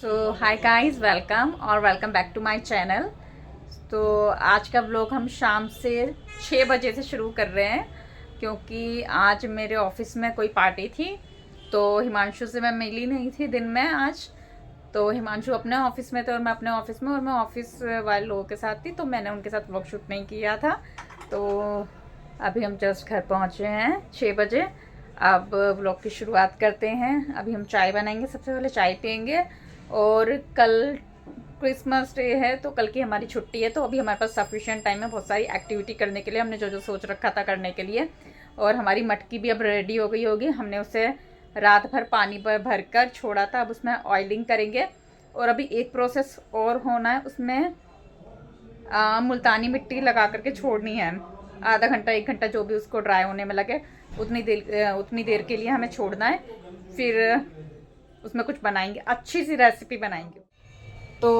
So hi guys, welcome back to my channel. तो आज का व्लॉग हम शाम से 6 बजे से शुरू कर रहे हैं, क्योंकि आज मेरे ऑफिस में कोई पार्टी थी। तो हिमांशु से मैं मिली नहीं थी दिन में आज। तो हिमांशु अपने ऑफिस में थे और मैं अपने ऑफिस में, और मैं ऑफिस वाले लोगों के साथ थी, तो मैंने उनके साथ व्लॉग शूट नहीं किया था। तो अभी हम जस्ट घर पहुँचे हैं 6 बजे। अब व्लॉग की शुरुआत करते हैं। अभी हम चाय बनाएंगे, सबसे पहले चाय पियेंगे। और कल क्रिसमस डे है, तो कल की हमारी छुट्टी है, तो अभी हमारे पास सफिशिएंट टाइम है बहुत सारी एक्टिविटी करने के लिए। हमने जो जो सोच रखा था करने के लिए। और हमारी मटकी भी अब रेडी हो गई होगी। हमने उसे रात भर पानी पर भर कर छोड़ा था, अब उसमें ऑयलिंग करेंगे। और अभी एक प्रोसेस और होना है, उसमें मुल्तानी मिट्टी लगा करके छोड़नी है। आधा घंटा 1 घंटा जो भी उसको ड्राई होने में लगे, उतनी देर के लिए हमें छोड़ना है। फिर उसमें कुछ बनाएंगे, अच्छी सी रेसिपी बनाएंगे। तो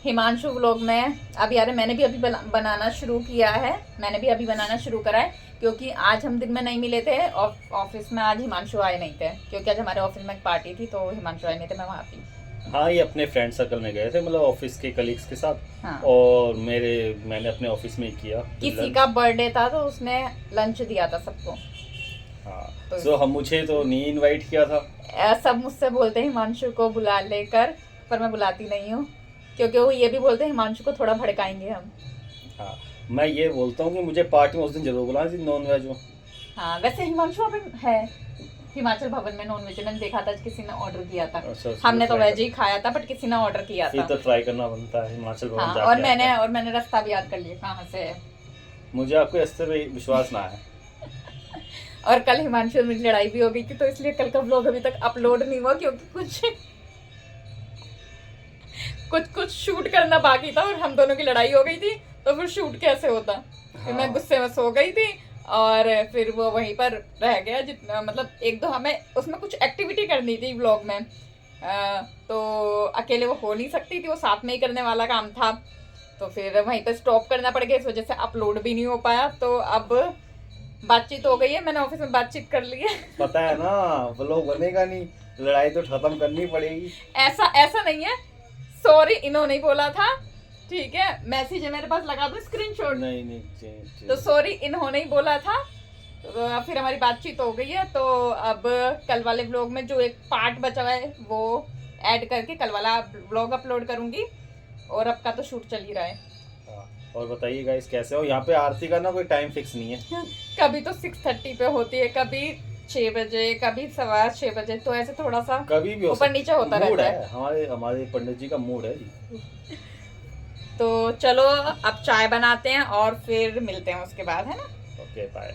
हिमांशु व्लॉग में अभी आ रहे, मैंने भी अभी बनाना शुरू किया है। मैंने भी अभी बनाना शुरू करा है, क्योंकि आज हम दिन में नहीं मिले थे ऑफिस में। आज हिमांशु आए नहीं थे, क्योंकि आज हमारे ऑफिस में एक पार्टी थी, तो हिमांशु आए नहीं थे, मैं वहाँ थी। हाँ, ये अपने फ्रेंड सर्कल में गए थे, मतलब ऑफिस के कलीग्स के साथ। हाँ। और मैंने अपने ऑफिस में ही किया। किसी का बर्थडे था, तो उसने लंच दिया था सबको। हाँ, तो हम मुझे तो नहीं इनवाइट किया था। सब मुझसे बोलते हैं हिमांशु को बुला लेकर, पर मैं बुलाती नहीं हूँ, क्योंकि वो ये भी बोलते हैं हिमांशु को थोड़ा भड़काएंगे हम। हाँ, मैं ये बोलता हूँ कि मुझे पार्टी में उस दिन जरूर बुलाना, जिस नॉन वेज हो। हाँ, वैसे हिमांशु अभी है हिमाचल भवन में नॉन वेज। मैंने देखा था किसी ने ऑर्डर किया था। हमने तो वेज ही खाया था, बट किसी ने ऑर्डर किया था। तो ट्राई करना बनता है हिमाचल भवन हाँ, जाके। और मैंने रास्ता भी याद कर लिया कहाँ से है। मुझे आपके रास्ते पे विश्वास ना है। और कल हिमांशु में लड़ाई भी हो गई थी, तो इसलिए कल का व्लॉग अभी तक अपलोड नहीं हुआ, क्योंकि कुछ शूट करना बाकी था और हम दोनों की लड़ाई हो गई थी। तो फिर शूट कैसे होता। फिर मैं गुस्से में सो गई थी, और फिर वो वहीं पर रह गया। जितना मतलब 1-2 हमें उसमें कुछ एक्टिविटी करनी थी व्लॉग में, तो अकेले वो हो नहीं सकती थी, वो साथ में ही करने वाला काम था। तो फिर वहीं पर स्टॉप करना पड़ गया, इस वजह से अपलोड भी नहीं हो पाया। तो अब बातचीत हो गई है, मैंने ऑफिस में बातचीत कर ली है। पता है ना, व्लॉग बनेगा नहीं, लड़ाई तो खत्म करनी पड़ेगी। ऐसा नहीं है, सॉरी इन्होंने बोला था, ठीक है। मैसेज है मेरे पास, लगा दूं स्क्रीनशॉट? नहीं। तो सॉरी इन्होंने ही बोला था। तो फिर हमारी बातचीत हो गई है। तो अब कल वाले व्लॉग में जो एक पार्ट बचा हुआ है, वो ऐड करके कल वाला व्लॉग अपलोड करूंगी। और अब का तो शूट चल ही रहा है। और बताइए गाइस, कैसे हो? यहाँ पे आरती का ना कोई टाइम फिक्स नहीं है। कभी तो 6:30 पे होती है, कभी 6 बजे, कभी 6:15 बजे। तो ऐसे थोड़ा सा कभी भी ऊपर नीचे होता रहता है। हमारे पंडित जी का मूड है जी। तो चलो अब चाय बनाते हैं और फिर मिलते हैं उसके बाद, है ना? Okay, bye.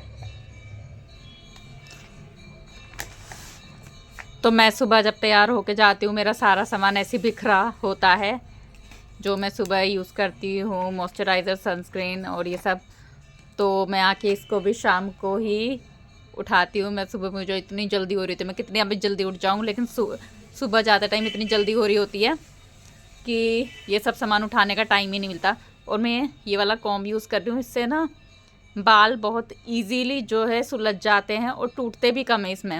तो मैं सुबह जब तैयार होके जाती हूँ, मेरा सारा सामान ऐसे बिखरा होता है, जो मैं सुबह यूज़ करती हूँ, मॉइस्चराइज़र, सनस्क्रीन और ये सब। तो मैं आके इसको भी शाम को ही उठाती हूँ। मैं सुबह, मुझे इतनी जल्दी हो रही थी, मैं कितनी अभी जल्दी उठ जाऊँ, लेकिन सुबह ज़्यादा टाइम इतनी जल्दी हो रही होती है कि ये सब सामान उठाने का टाइम ही नहीं मिलता। और मैं ये वाला कॉम्ब यूज़ कर रही हूँ, इससे ना बाल बहुत ईजीली जो है सुलझ जाते हैं, और टूटते भी कम है इसमें।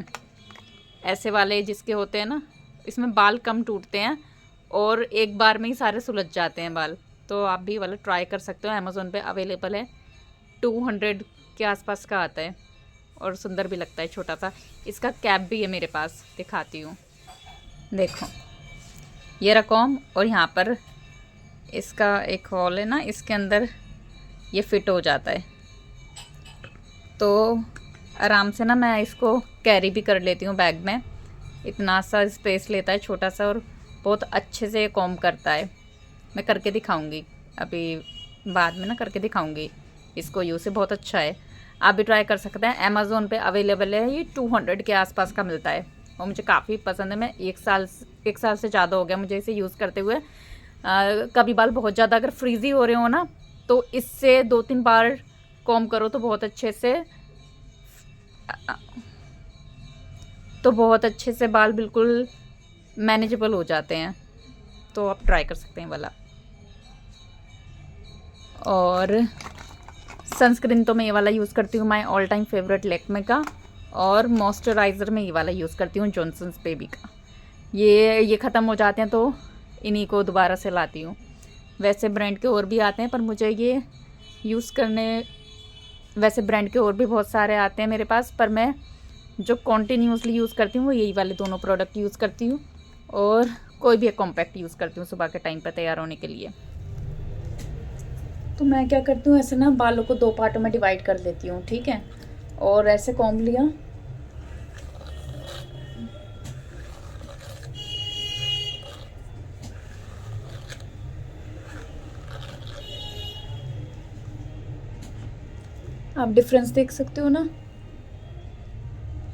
ऐसे वाले जिसके होते हैं ना, इसमें बाल कम टूटते हैं, और एक बार में ही सारे सुलझ जाते हैं बाल। तो आप भी वाला ट्राई कर सकते हो, अमेज़ोन पे अवेलेबल है। 200 के आसपास का आता है, और सुंदर भी लगता है, छोटा सा। इसका कैप भी है मेरे पास, दिखाती हूँ, देखो ये रकॉम। और यहाँ पर इसका एक हॉल है ना, इसके अंदर ये फिट हो जाता है। तो आराम से ना मैं इसको कैरी भी कर लेती हूँ बैग में। इतना सा स्पेस लेता है, छोटा सा, और बहुत अच्छे से कॉम करता है। मैं करके दिखाऊंगी अभी, बाद में ना करके दिखाऊंगी इसको यूज़ से, बहुत अच्छा है। आप भी ट्राई कर सकते हैं, अमेज़ोन पे अवेलेबल है। ये 200 के आसपास का मिलता है, और मुझे काफ़ी पसंद है। मैं 1 साल से ज़्यादा हो गया मुझे इसे यूज़ करते हुए। कभी बाल बहुत ज़्यादा अगर फ्रीज़ी हो रहे हो ना, तो इससे 2-3 बार कॉम करो तो बहुत अच्छे से बाल बिल्कुल मैनेजेबल हो जाते हैं। तो आप ट्राई कर सकते हैं वाला। और सनस्क्रीन तो मैं ये वाला यूज़ करती हूँ, my all time favourite Lakme का। और मॉइस्चराइज़र में ये वाला यूज़ करती हूँ, जॉनसन्स बेबी का। ये ख़त्म हो जाते हैं तो इन्हीं को दोबारा से लाती हूँ। वैसे ब्रांड के और भी आते हैं, पर मुझे ये यूज़ करने, वैसे ब्रांड के और भी बहुत सारे आते हैं मेरे पास, पर मैं जो कॉन्टीन्यूसली यूज़ करती हूँ वो यही वाले दोनों प्रोडक्ट यूज़ करती हूँ, और कोई भी एक कॉम्पैक्ट यूज़ करती हूँ सुबह के टाइम पर तैयार होने के लिए। तो मैं क्या करती हूँ, ऐसे ना बालों को 2 पार्टों में डिवाइड कर देती हूँ, ठीक है। और ऐसे कॉम्ब लिया, आप डिफरेंस देख सकते हो ना,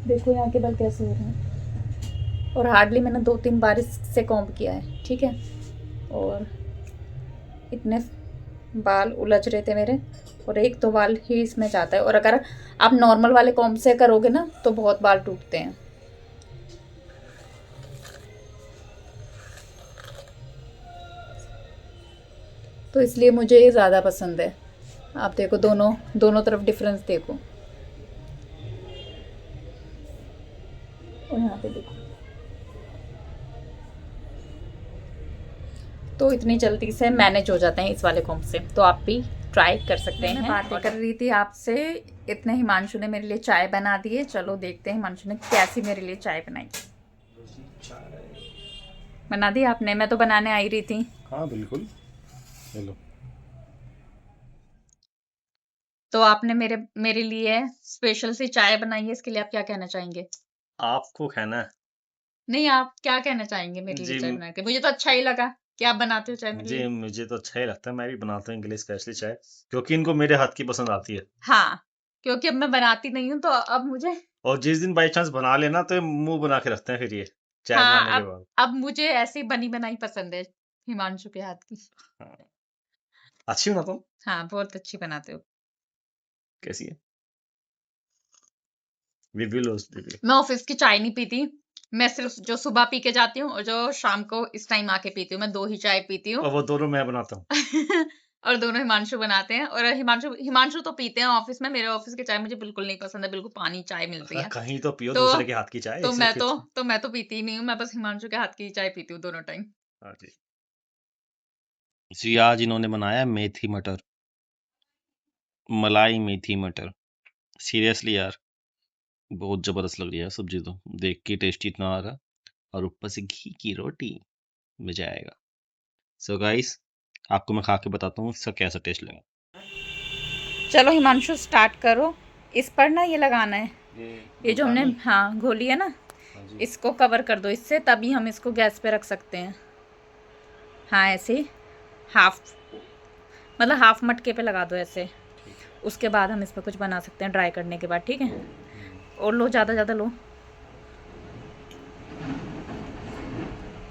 देखो यहाँ के बाल कैसे हो रहे हैं। और हार्डली मैंने 2-3 बार इससे कॉम्ब किया है, ठीक है। और इतने बाल उलझ रहे थे मेरे, और 1-2 बाल ही इसमें जाता है। और अगर आप नॉर्मल वाले कॉम्ब से करोगे ना तो बहुत बाल टूटते हैं। तो इसलिए मुझे ये ज़्यादा पसंद है। आप देखो, दोनों तरफ डिफरेंस देखो, और यहाँ पे देखो। तो इतनी जल्दी से मैनेज हो जाते हैं इस वाले कॉम्ब से, तो आप भी ट्राई कर सकते हैं। बात कर रही थी आपसे, इतने हिमांशु ने मेरे लिए चाय बना दी है। चलो देखते हैं हिमांशु ने कैसी मेरे लिए चाय बनाई। बना दी आपने? मैं तो बनाने आई रही थी। हाँ बिल्कुल, चलो। तो आपने मेरे लिए स्पेशल सी चाय बनाई है, इसके लिए आप क्या कहना चाहेंगे? आपको कहना है। नहीं, आप क्या कहना चाहेंगे मेरे लिए जी चाय बना के? मुझे तो अच्छा ही लगा कि आप बनाते हो चाय मेरे जी लिए। मुझे तो अच्छा ही लगता है, मैं भी बनाता हूँ इनके लिए स्पेशली चाय, क्योंकि इनको मेरे हाथ की पसंद आती है। हाँ, क्योंकि अब मैं बनाती नहीं हूँ, तो अब मुझे, और जिस दिन बाई चांस बना लेना तो ये मुंह बना के रखते हैं फिर ये चाय हाँ, बनाने के अब बाद। अब मुझे ऐसी बनी बनाई पसंद है हिमांशु के हाथ की। हाँ, अच्छी बनाता हूँ। हाँ, बहुत अच्छी बनाते हो। कैसी है? रिव्यू लो, रिव्यू। मैं ऑफिस की चाय नहीं पीती, मैं सिर्फ जो सुबह पी के जाती हूँ और जो शाम को इस टाइम आके पीती हूँ। मैं 2 ही चाय पीती हूँ। और वो दोनों मैं बनाता हूँ। और दोनों हिमांशु बनाते हैं। और हिमांशु तो पीते हैं ऑफिस में। मेरे ऑफिस की चाय मुझे बिल्कुल नहीं पसंद है, बिल्कुल पानी चाय मिलती है। कहीं तो पियो तो दूसरे के हाथ की चाय, तो सिर्फ मैं फिर। तो तो मैं तो पीती ही नहीं हूँ। मैं बस हिमांशु के हाथ की चाय पीती हूँ दोनों टाइम। हाँ जी। जी आज इन्होंने बनाया मेथी मटर, मलाई मेथी मटर। सीरियसली यार, बहुत जबरदस्त लग रही है सब्जी, तो देख के टेस्टी इतना आ रहा, और ऊपर से घी की रोटी, मजा आएगा। सो गाइस, आपको मैं खा के बताता हूँ इसका कैसा टेस्ट लगा। चलो हिमांशु स्टार्ट करो। इस पर ना ये लगाना है, ये जो हमने मुल्तानी? हाँ घोली है ना, हाँ जी। इसको कवर कर दो इससे, तभी हम इसको गैस पे रख सकते हैं। हाँ, ऐसे ही हाफ, मतलब हाफ मटके पे लगा दो ऐसे। ठीक है। उसके बाद हम इस पर कुछ बना सकते हैं ड्राई करने के बाद, ठीक है। और लो, ज़्यादा ज़्यादा लो।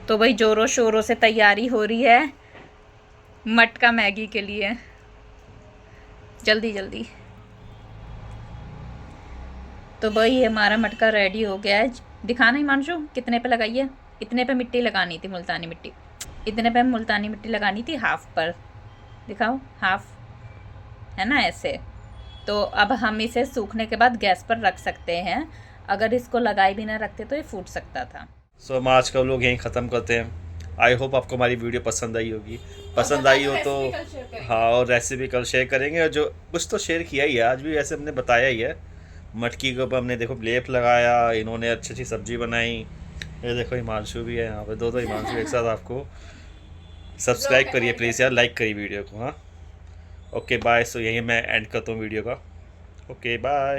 तो भाई जोरों शोरों से तैयारी हो रही है मटका मैगी के लिए। जल्दी जल्दी। तो भाई हमारा मटका रेडी हो गया है। दिखाना हिमांशु कितने पे लगाई है? इतने पे मिट्टी लगानी थी, मुल्तानी मिट्टी। इतने पे मुल्तानी मिट्टी लगानी थी, हाफ पर। दिखाओ, हाफ है ना, ऐसे। तो अब हम इसे सूखने के बाद गैस पर रख सकते हैं। अगर इसको लगाए भी ना रखते तो ये फूट सकता था। सो हम आज का लोग यहीं ख़त्म करते हैं। आई होप आपको हमारी वीडियो पसंद आई होगी। पसंद आई हो तो हाँ, और रेसिपी कल शेयर करेंगे। और जो कुछ तो शेयर किया ही है आज भी, वैसे हमने बताया ही है। मटकी के ऊपर हमने देखो लेप लगाया, इन्होंने अच्छी अच्छी सब्जी बनाई। ये देखो हिमांशु भी है यहाँ पे, दो हिमांशु एक साथ। आपको सब्सक्राइब करिए प्लीज़ यार, लाइक करिए वीडियो को। हाँ, ओके बाय। सो यही मैं एंड करता हूँ वीडियो का। Okay bye.